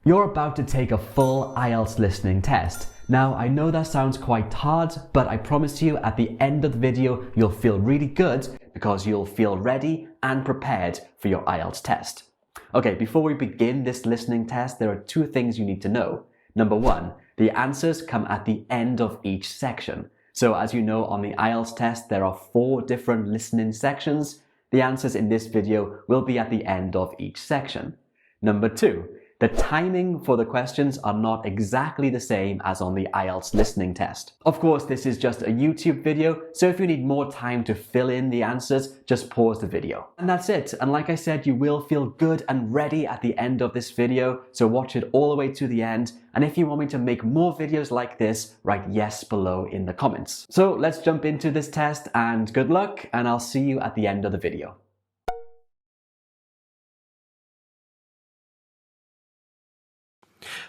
You're about to take a full IELTS listening test. Now, I know that sounds quite hard, but I promise you at the end of the video, you'll feel really good because you'll feel ready and prepared for your IELTS test. Okay, before we begin this listening test, there are two things you need to know. Number one, the answers come at the end of each section. So as you know, on the IELTS test, there are 4 different listening sections. The answers in this video will be at the end of each section. Number two, the timing for the questions are not exactly the same as on the IELTS listening test. Of course, this is just a YouTube video, so if you need more time to fill in the answers, just pause the video. And that's it. And like I said, you will feel good and ready at the end of this video, so watch it all the way to the end. And if you want me to make more videos like this, write yes below in the comments. So let's jump into this test and good luck, and I'll see you at the end of the video.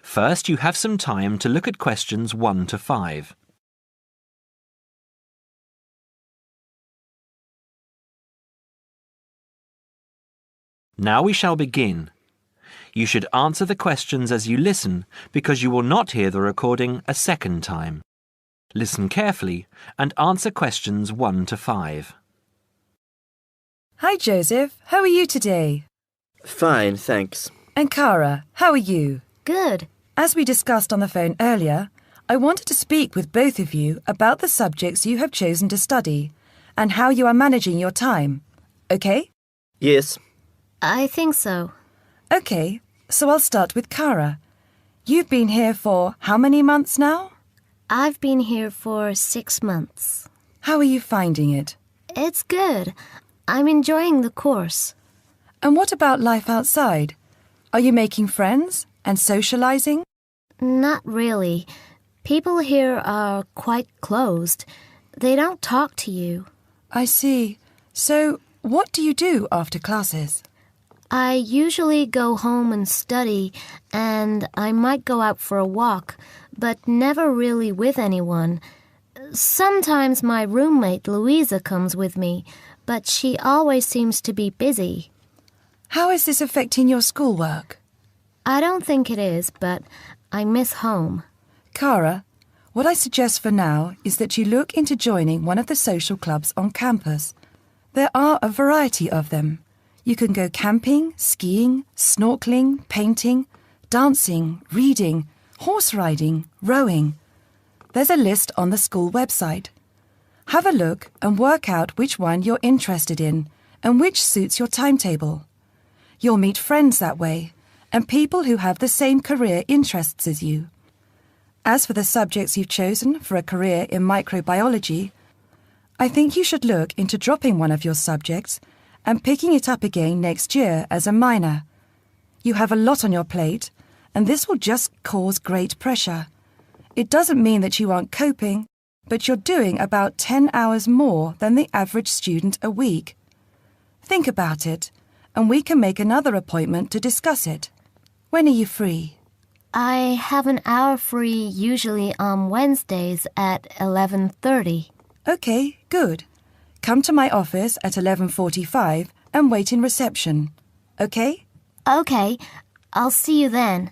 First, you have some time to look at questions 1 to 5. Now we shall begin. You should answer the questions as you listen because you will not hear the recording a second time. Listen carefully and answer questions 1 to 5. Hi Joseph, how are you today? Fine, thanks. And Cara, how are you? Good. As we discussed on the phone earlier, I wanted to speak with both of you about the subjects you have chosen to study and how you are managing your time. Okay? Yes. I think so. Okay, so I'll start with Cara. You've been here for how many months now? I've been here for 6 months. How are you finding it? It's good. I'm enjoying the course. And what about life outside? Are you making friends and socializing? Not really. People here are quite closed. They don't talk to you. I see. So, what do you do after classes? I usually go home and study, and I might go out for a walk, but never really with anyone. Sometimes my roommate Louisa comes with me, but she always seems to be busy. How is this affecting your schoolwork? I don't think it is, but I miss home. Cara, what I suggest for now is that you look into joining one of the social clubs on campus. There are a variety of them. You can go camping, skiing, snorkeling, painting, dancing, reading, horse riding, rowing. There's a list on the school website. Have a look and work out which one you're interested in and which suits your timetable. You'll meet friends that way and people who have the same career interests as you. As for the subjects you've chosen for a career in microbiology, I think you should look into dropping one of your subjects and picking it up again next year as a minor. You have a lot on your plate, and this will just cause great pressure. It doesn't mean that you aren't coping, but you're doing about 10 hours more than the average student a week. Think about it, and we can make another appointment to discuss it. When are you free? I have an hour free usually on Wednesdays at 11:30. Okay, good. Come to my office at 11:45 and wait in reception. Okay? Okay, I'll see you then.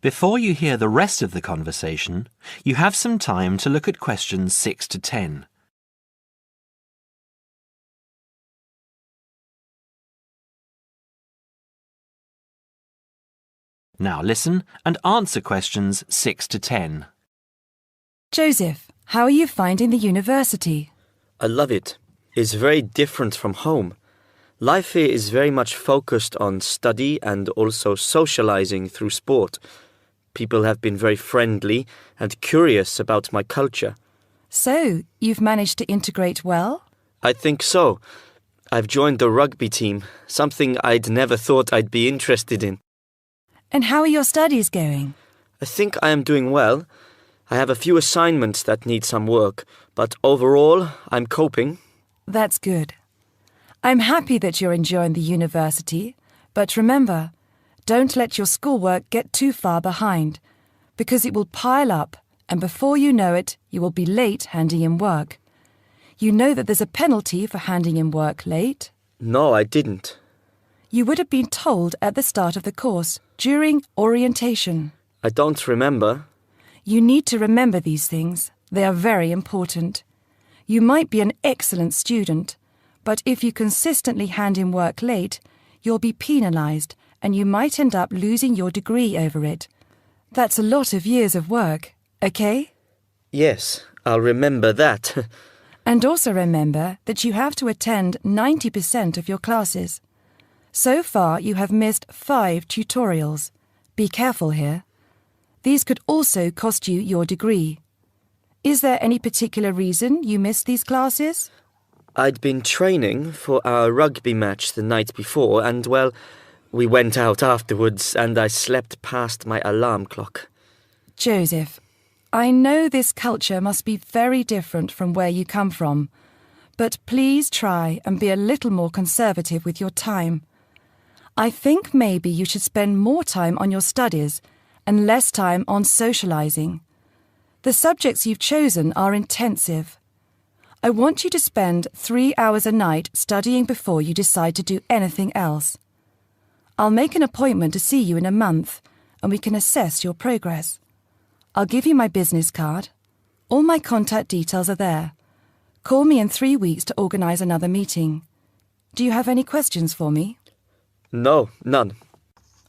Before you hear the rest of the conversation, you have some time to look at questions 6 to 10. Now listen and answer questions 6 to 10. Joseph, how are you finding the university? I love it. It's very different from home. Life here is very much focused on study and also socializing through sport. People have been very friendly and curious about my culture. So, you've managed to integrate well? I think so. I've joined the rugby team, something I'd never thought I'd be interested in. And how are your studies going? I think I am doing well. I have a few assignments that need some work, but overall, I'm coping. That's good. I'm happy that you're enjoying the university, but remember, don't let your schoolwork get too far behind, because it will pile up, and before you know it, you will be late handing in work. You know that there's a penalty for handing in work late? No, I didn't. You would have been told at the start of the course, during orientation. I don't remember. You need to remember these things. They are very important. You might be an excellent student, but if you consistently hand in work late, you'll be penalised and you might end up losing your degree over it. That's a lot of years of work, okay? Yes, I'll remember that. And also remember that you have to attend 90% of your classes. So far, you have missed 5 tutorials. Be careful here. These could also cost you your degree. Is there any particular reason you missed these classes? I'd been training for our rugby match the night before and, well, we went out afterwards and I slept past my alarm clock. Joseph, I know this culture must be very different from where you come from, but please try and be a little more conservative with your time. I think maybe you should spend more time on your studies and less time on socialising. The subjects you've chosen are intensive. I want you to spend 3 hours a night studying before you decide to do anything else. I'll make an appointment to see you in a month and we can assess your progress. I'll give you my business card. All my contact details are there. Call me in 3 weeks to organise another meeting. Do you have any questions for me? No, none.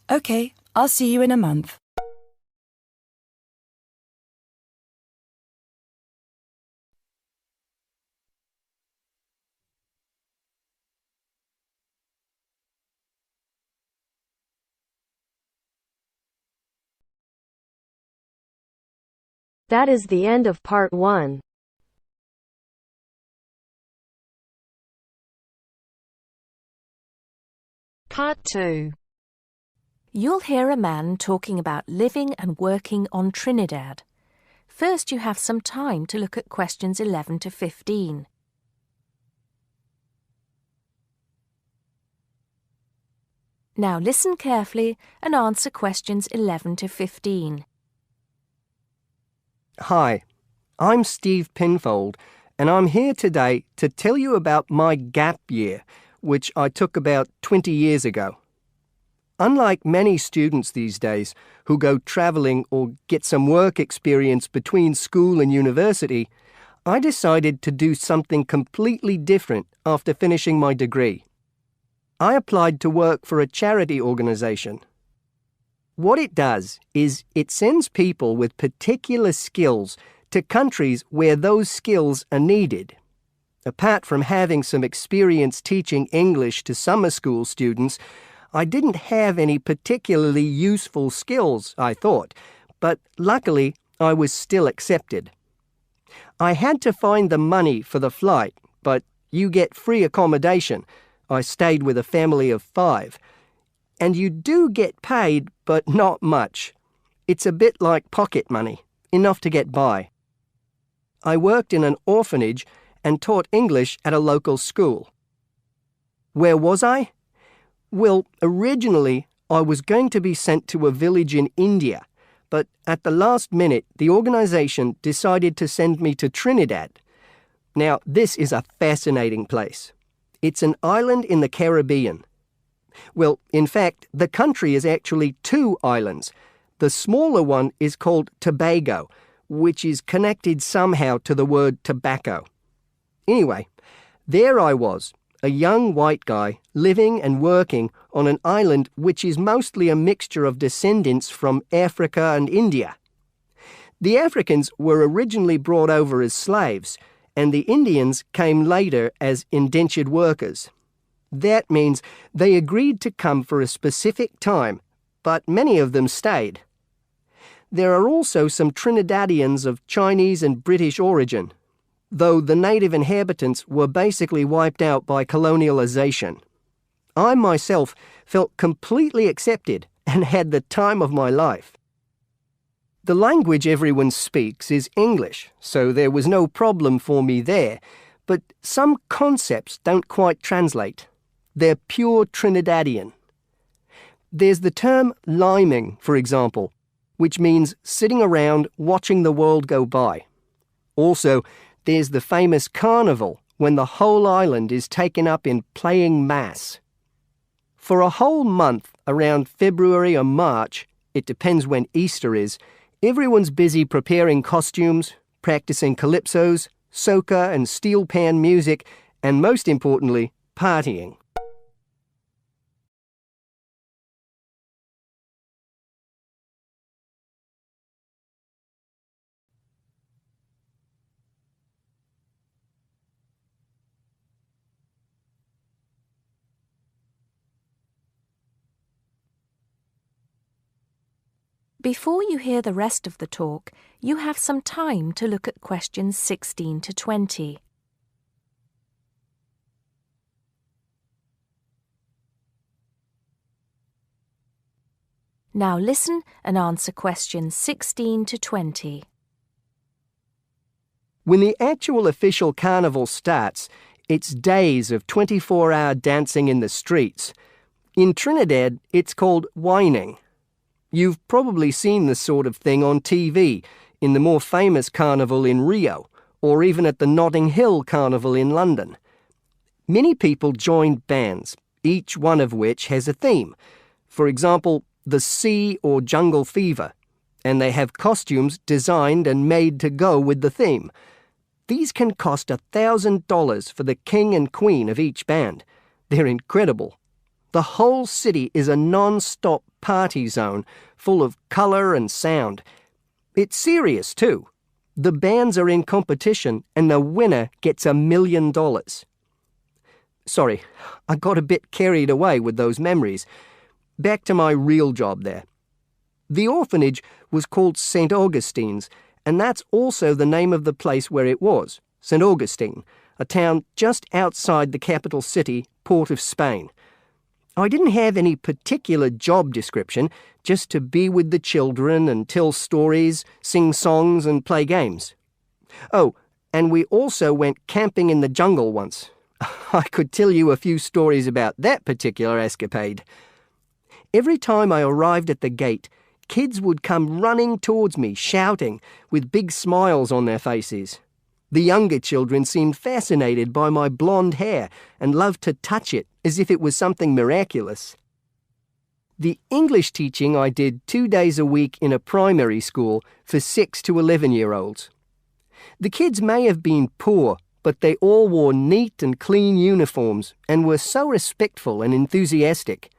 OK, I'll see you in a month. That is the end of part 1. Part 2. You'll hear a man talking about living and working on Trinidad. First, you have some time to look at questions 11 to 15. Now listen carefully and answer questions 11 to 15. Hi, I'm Steve Pinfold, and I'm here today to tell you about my gap year, which I took about 20 years ago. Unlike many students these days who go travelling or get some work experience between school and university, I decided to do something completely different after finishing my degree. I applied to work for a charity organisation. What it does is it sends people with particular skills to countries where those skills are needed. Apart from having some experience teaching English to summer school students, I didn't have any particularly useful skills, I thought, but luckily I was still accepted. I had to find the money for the flight, but you get free accommodation. I stayed with a family of 5. And you do get paid, but not much. It's a bit like pocket money, enough to get by. I worked in an orphanage and taught English at a local school. Where was I? Well, originally I was going to be sent to a village in India, but at the last minute the organisation decided to send me to Trinidad. Now, this is a fascinating place. It's an island in the Caribbean. Well, in fact, the country is actually 2 islands. The smaller one is called Tobago, which is connected somehow to the word tobacco. Anyway, there I was, a young white guy living and working on an island which is mostly a mixture of descendants from Africa and India. The Africans were originally brought over as slaves, and the Indians came later as indentured workers. That means they agreed to come for a specific time, but many of them stayed. There are also some Trinidadians of Chinese and British origin, though the native inhabitants were basically wiped out by colonialization. I myself felt completely accepted and had the time of my life. The language everyone speaks is English, so there was no problem for me there, but some concepts don't quite translate. They're pure Trinidadian. There's the term liming, for example, which means sitting around watching the world go by. Also, there's the famous carnival, when the whole island is taken up in playing mass. For a whole month, around February or March, it depends when Easter is, everyone's busy preparing costumes, practicing calypsos, soca and steel pan music, and most importantly, partying. Before you hear the rest of the talk, you have some time to look at questions 16 to 20. Now listen and answer questions 16 to 20. When the actual official carnival starts, it's days of 24-hour dancing in the streets. In Trinidad, it's called whining. You've probably seen this sort of thing on TV, in the more famous carnival in Rio, or even at the Notting Hill Carnival in London. Many people join bands, each one of which has a theme. For example, the Sea or Jungle Fever, and they have costumes designed and made to go with the theme. These can cost $1,000 for the king and queen of each band. They're incredible. The whole city is a non-stop party zone full of colour and sound. It's serious too. The bands are in competition and the winner gets $1 million. Sorry, I got a bit carried away with those memories. Back to my real job there. The orphanage was called St. Augustine's, and that's also the name of the place where it was, St. Augustine, a town just outside the capital city, Port of Spain. I didn't have any particular job description, just to be with the children and tell stories, sing songs and play games. Oh, and we also went camping in the jungle once. I could tell you a few stories about that particular escapade. Every time I arrived at the gate, kids would come running towards me, shouting, with big smiles on their faces. The younger children seemed fascinated by my blonde hair and loved to touch it as if it was something miraculous. The English teaching I did 2 days a week in a primary school for 6 to 11-year-olds. The kids may have been poor, but they all wore neat and clean uniforms and were so respectful and enthusiastic.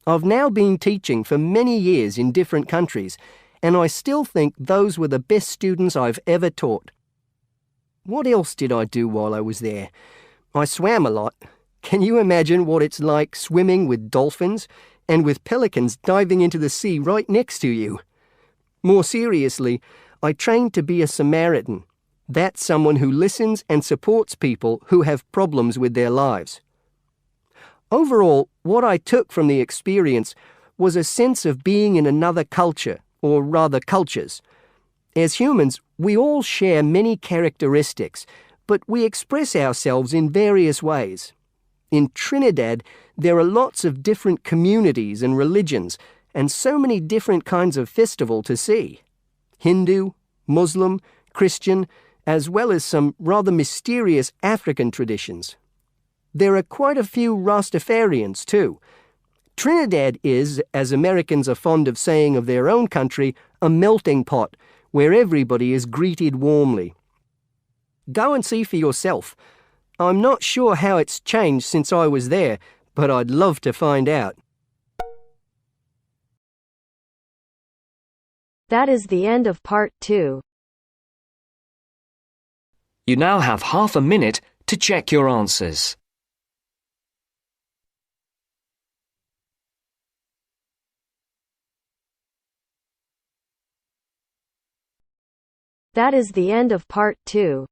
I've now been teaching for many years in different countries, and I still think those were the best students I've ever taught. What else did I do while I was there? I swam a lot. Can you imagine what it's like swimming with dolphins and with pelicans diving into the sea right next to you? More seriously, I trained to be a Samaritan. That's someone who listens and supports people who have problems with their lives. Overall, what I took from the experience was a sense of being in another culture, or rather cultures. As humans, we all share many characteristics, but we express ourselves in various ways. In Trinidad, there are lots of different communities and religions, and so many different kinds of festival to see. Hindu, Muslim, Christian, as well as some rather mysterious African traditions. There are quite a few Rastafarians too. Trinidad is, as Americans are fond of saying of their own country, a melting pot where everybody is greeted warmly. Go and see for yourself. I'm not sure how it's changed since I was there, but I'd love to find out. That is the end of part 2. You now have half a minute to check your answers. That is the end of part 2.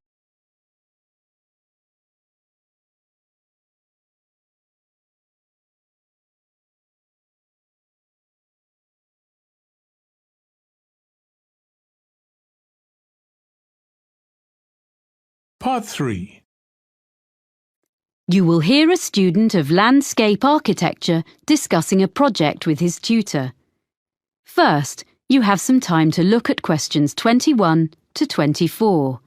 Part 3. You will hear a student of landscape architecture discussing a project with his tutor. First, you have some time to look at questions 21 to 24.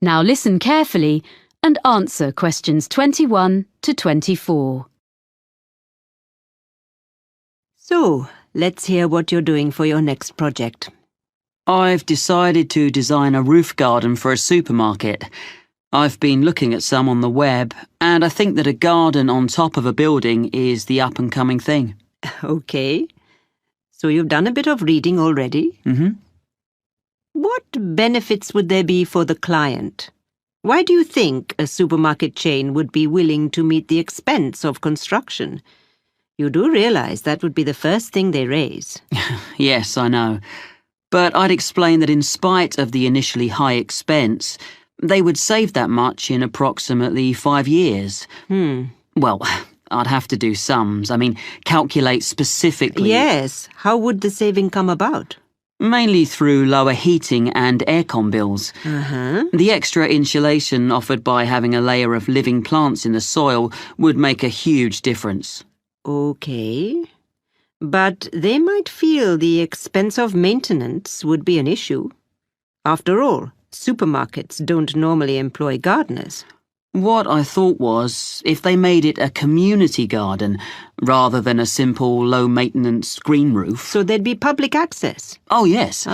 Now listen carefully and answer questions 21 to 24. So, let's hear what you're doing for your next project. I've decided to design a roof garden for a supermarket. I've been looking at some on the web, and I think that a garden on top of a building is the up-and-coming thing. Okay. So you've done a bit of reading already? Mm-hmm. What benefits would there be for the client? Why do you think a supermarket chain would be willing to meet the expense of construction? You do realize that would be the first thing they raise. Yes, I know. But I'd explain that in spite of the initially high expense, they would save that much in approximately 5 years. Well, I'd have to do sums. Calculate specifically. Yes. How would the saving come about? Mainly through lower heating and aircon bills. The extra insulation offered by having a layer of living plants in the soil would make a huge difference. Okay. But they might feel the expense of maintenance would be an issue. After all, supermarkets don't normally employ gardeners. What I thought was, if they made it a community garden, rather than a simple low-maintenance green roof... So there'd be public access? Oh, yes.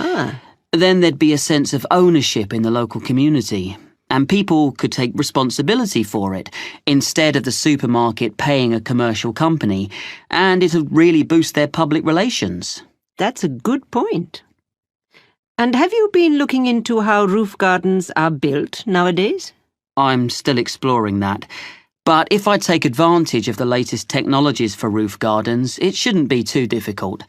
Then there'd be a sense of ownership in the local community, and people could take responsibility for it, instead of the supermarket paying a commercial company, and it'd really boost their public relations. That's a good point. And have you been looking into how roof gardens are built nowadays? I'm still exploring that. But if I take advantage of the latest technologies for roof gardens, it shouldn't be too difficult.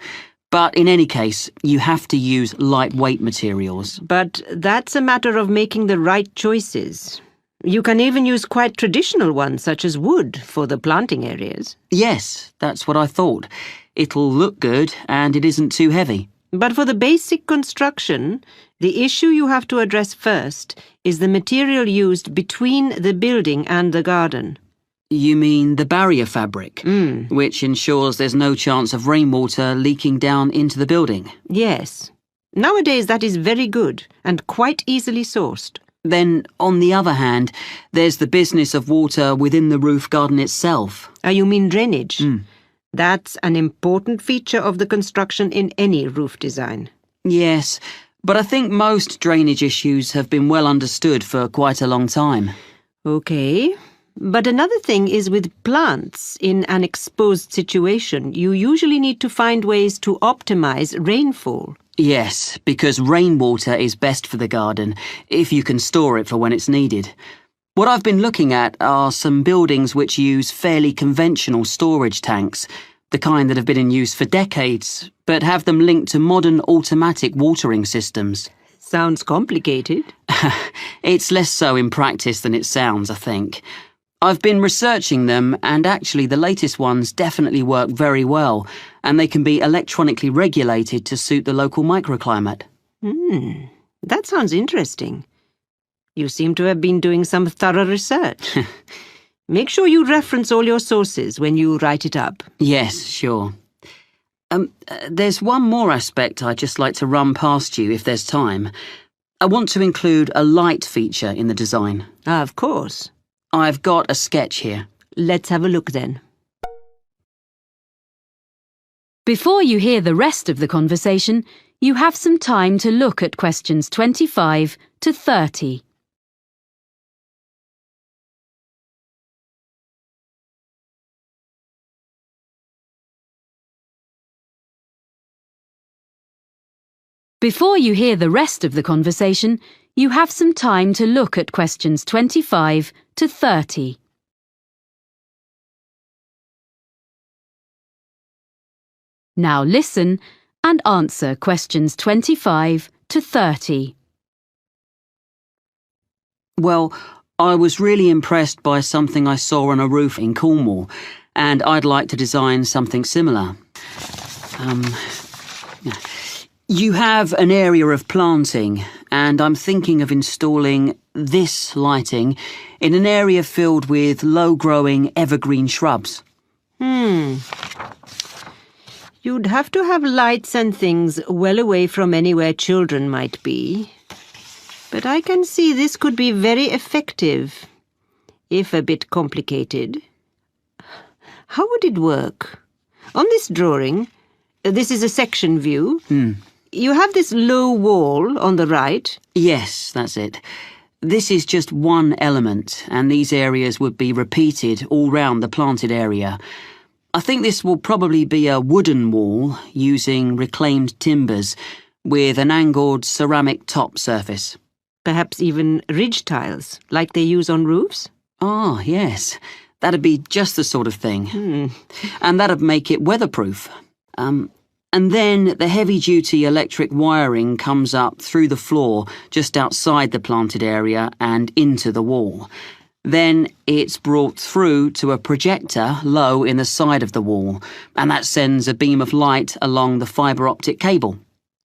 But in any case, you have to use lightweight materials. But that's a matter of making the right choices. You can even use quite traditional ones, such as wood, for the planting areas. Yes, that's what I thought. It'll look good, and it isn't too heavy. But for the basic construction, the issue you have to address first is the material used between the building and the garden. You mean the barrier fabric, which ensures there's no chance of rainwater leaking down into the building? Yes. Nowadays that is very good and quite easily sourced. Then, on the other hand, there's the business of water within the roof garden itself. You mean drainage? That's an important feature of the construction in any roof design. Yes, but I think most drainage issues have been well understood for quite a long time. Okay. But another thing is with plants in an exposed situation, you usually need to find ways to optimize rainfall. Yes, because rainwater is best for the garden, if you can store it for when it's needed. What I've been looking at are some buildings which use fairly conventional storage tanks, the kind that have been in use for decades, but have them linked to modern automatic watering systems. Sounds complicated. It's less so in practice than it sounds, I think. I've been researching them, and actually the latest ones definitely work very well, and they can be electronically regulated to suit the local microclimate. That sounds interesting. You seem to have been doing some thorough research. Make sure you reference all your sources when you write it up. Yes, sure. There's one more aspect I'd just like to run past you if there's time. I want to include a light feature in the design. Of course. I've got a sketch here. Let's have a look then. Before you hear the rest of the conversation, you have some time to look at questions 25 to 30. Before you hear the rest of the conversation, you have some time to look at questions 25 to 30. Now listen and answer questions 25 to 30. Well, I was really impressed by something I saw on a roof in Cornwall, and I'd like to design something similar. You have an area of planting, and I'm thinking of installing this lighting in an area filled with low-growing evergreen shrubs. You'd have to have lights and things well away from anywhere children might be. But I can see this could be very effective, if a bit complicated. How would it work? On this drawing, this is a section view. You have this low wall on the right. Yes, that's it. This is just one element, and these areas would be repeated all round the planted area. I think this will probably be a wooden wall using reclaimed timbers with an angled ceramic top surface. Perhaps even ridge tiles, like they use on roofs? Ah, yes. That'd be just the sort of thing. And that'd make it weatherproof. And then the heavy-duty electric wiring comes up through the floor just outside the planted area and into the wall. Then it's brought through to a projector low in the side of the wall, and that sends a beam of light along the fibre optic cable.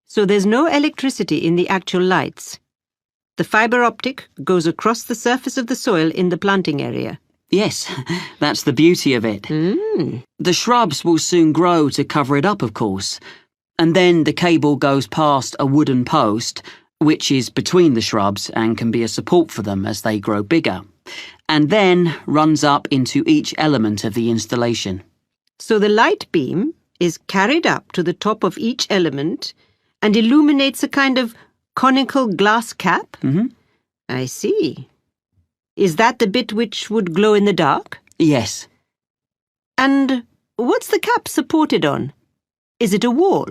So there's no electricity in the actual lights. The fibre optic goes across the surface of the soil in the planting area. Yes, that's the beauty of it. The shrubs will soon grow to cover it up, of course. And then the cable goes past a wooden post, which is between the shrubs and can be a support for them as they grow bigger, and then runs up into each element of the installation. So the light beam is carried up to the top of each element and illuminates a kind of conical glass cap? I see. Is that the bit which would glow in the dark? Yes. And what's the cap supported on? Is it a wall?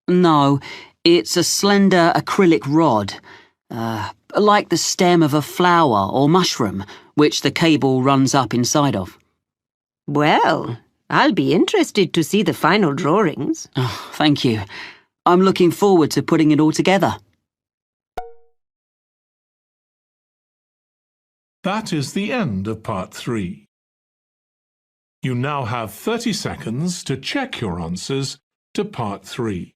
No, it's a slender acrylic rod, like the stem of a flower or mushroom, which the cable runs up inside of. Well, I'll be interested to see the final drawings. Oh, thank you. I'm looking forward to putting it all together. That is the end of part 3. You now have 30 seconds to check your answers to part 3.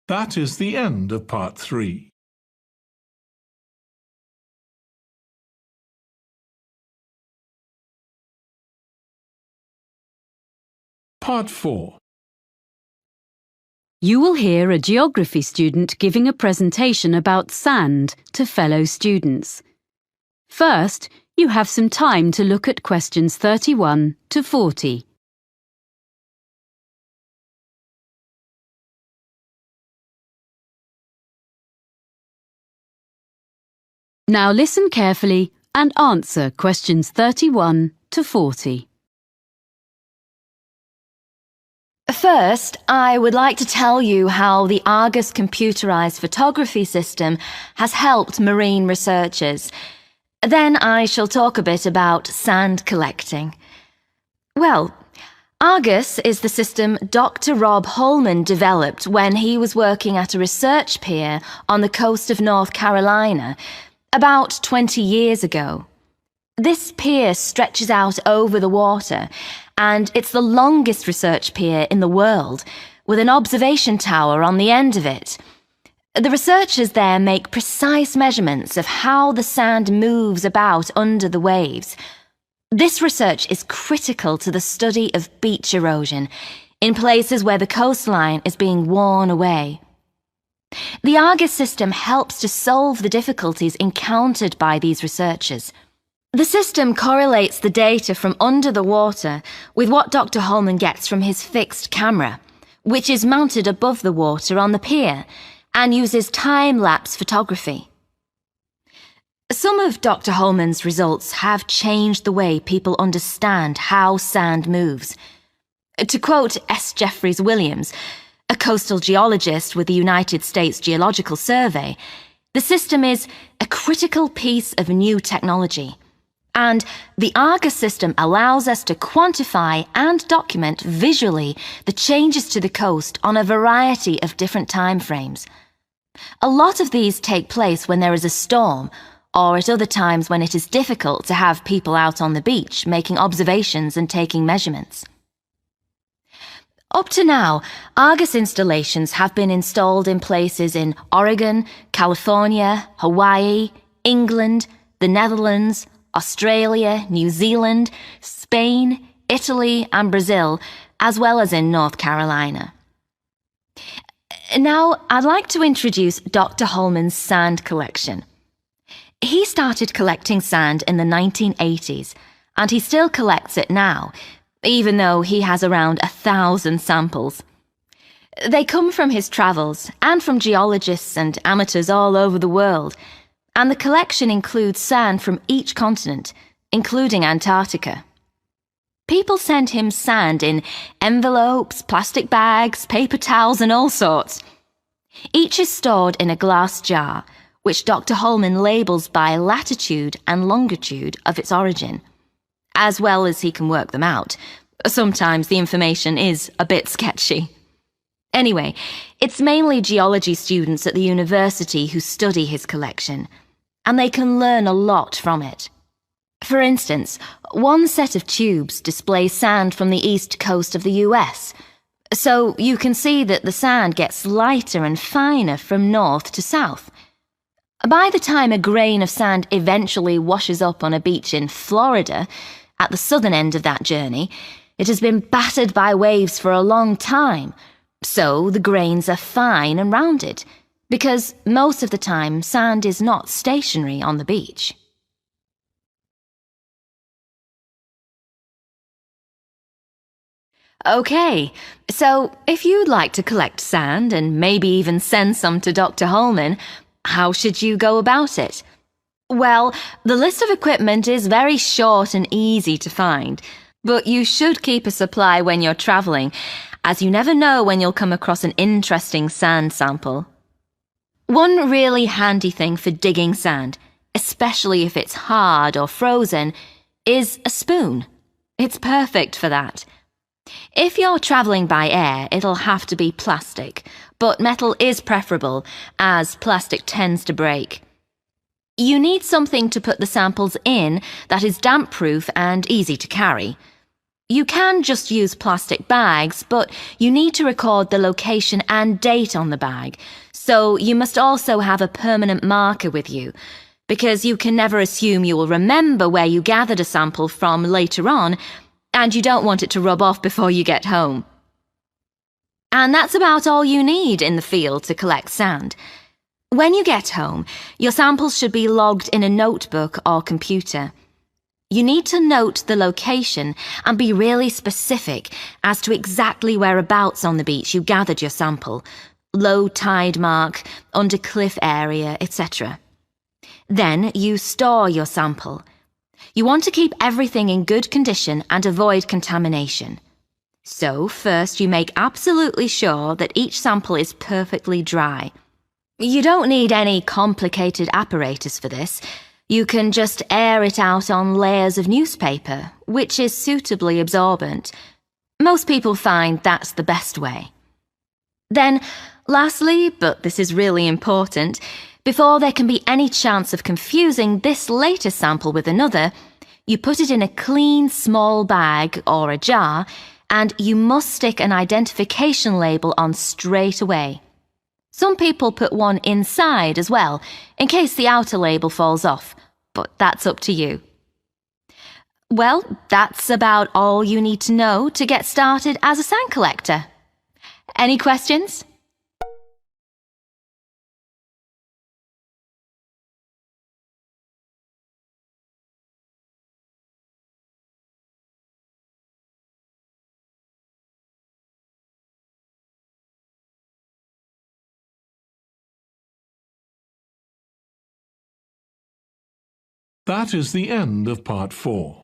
That is the end of part 3. Part 4. You will hear a geography student giving a presentation about sand to fellow students. First, you have some time to look at questions 31 to 40. Now listen carefully and answer questions 31 to 40. First, I would like to tell you how the Argus computerized photography system has helped marine researchers. Then I shall talk a bit about sand collecting. Well, Argus is the system Dr. Rob Holman developed when he was working at a research pier on the coast of North Carolina about 20 years ago. This pier stretches out over the water, and it's the longest research pier in the world, with an observation tower on the end of it. The researchers there make precise measurements of how the sand moves about under the waves. This research is critical to the study of beach erosion in places where the coastline is being worn away. The Argus system helps to solve the difficulties encountered by these researchers. The system correlates the data from under the water with what Dr. Holman gets from his fixed camera, which is mounted above the water on the pier and uses time-lapse photography. Some of Dr. Holman's results have changed the way people understand how sand moves. To quote S. Jeffries Williams, a coastal geologist with the United States Geological Survey, the system is a critical piece of new technology. And the Argus system allows us to quantify and document visually the changes to the coast on a variety of different time frames. A lot of these take place when there is a storm or at other times when it is difficult to have people out on the beach making observations and taking measurements. Up to now, Argus installations have been installed in places in Oregon, California, Hawaii, England, the Netherlands, Australia, New Zealand, Spain, Italy and Brazil, as well as in North Carolina. Now, I'd like to introduce Dr. Holman's sand collection. He started collecting sand in the 1980s, and he still collects it now, even though he has around 1,000 samples. They come from his travels and from geologists and amateurs all over the world, and the collection includes sand from each continent, including Antarctica. People send him sand in envelopes, plastic bags, paper towels and all sorts. Each is stored in a glass jar, which Dr. Holman labels by latitude and longitude of its origin, as well as he can work them out. Sometimes the information is a bit sketchy. Anyway, it's mainly geology students at the university who study his collection, and they can learn a lot from it. For instance, one set of tubes displays sand from the east coast of the US, so you can see that the sand gets lighter and finer from north to south. By the time a grain of sand eventually washes up on a beach in Florida, at the southern end of that journey, it has been battered by waves for a long time, so the grains are fine and rounded, because most of the time sand is not stationary on the beach. Okay, so if you'd like to collect sand and maybe even send some to Dr. Holman, how should you go about it? Well, the list of equipment is very short and easy to find, but you should keep a supply when you're travelling, as you never know when you'll come across an interesting sand sample. One really handy thing for digging sand, especially if it's hard or frozen, is a spoon. It's perfect for that. If you're travelling by air, it'll have to be plastic, but metal is preferable, as plastic tends to break. You need something to put the samples in that is damp-proof and easy to carry. You can just use plastic bags, but you need to record the location and date on the bag, so you must also have a permanent marker with you, because you can never assume you will remember where you gathered a sample from later on, and you don't want it to rub off before you get home. And that's about all you need in the field to collect sand. When you get home, your samples should be logged in a notebook or computer. You need to note the location and be really specific as to exactly whereabouts on the beach you gathered your sample, low tide mark, under cliff area, etc. Then you store your sample. You want to keep everything in good condition and avoid contamination. So first you make absolutely sure that each sample is perfectly dry. You don't need any complicated apparatus for this. You can just air it out on layers of newspaper, which is suitably absorbent. Most people find that's the best way. Then, lastly, but this is really important, before there can be any chance of confusing this latest sample with another, you put it in a clean small bag or a jar, and you must stick an identification label on straight away. Some people put one inside as well, in case the outer label falls off, but that's up to you. Well, that's about all you need to know to get started as a sand collector. Any questions? That is the end of part 4.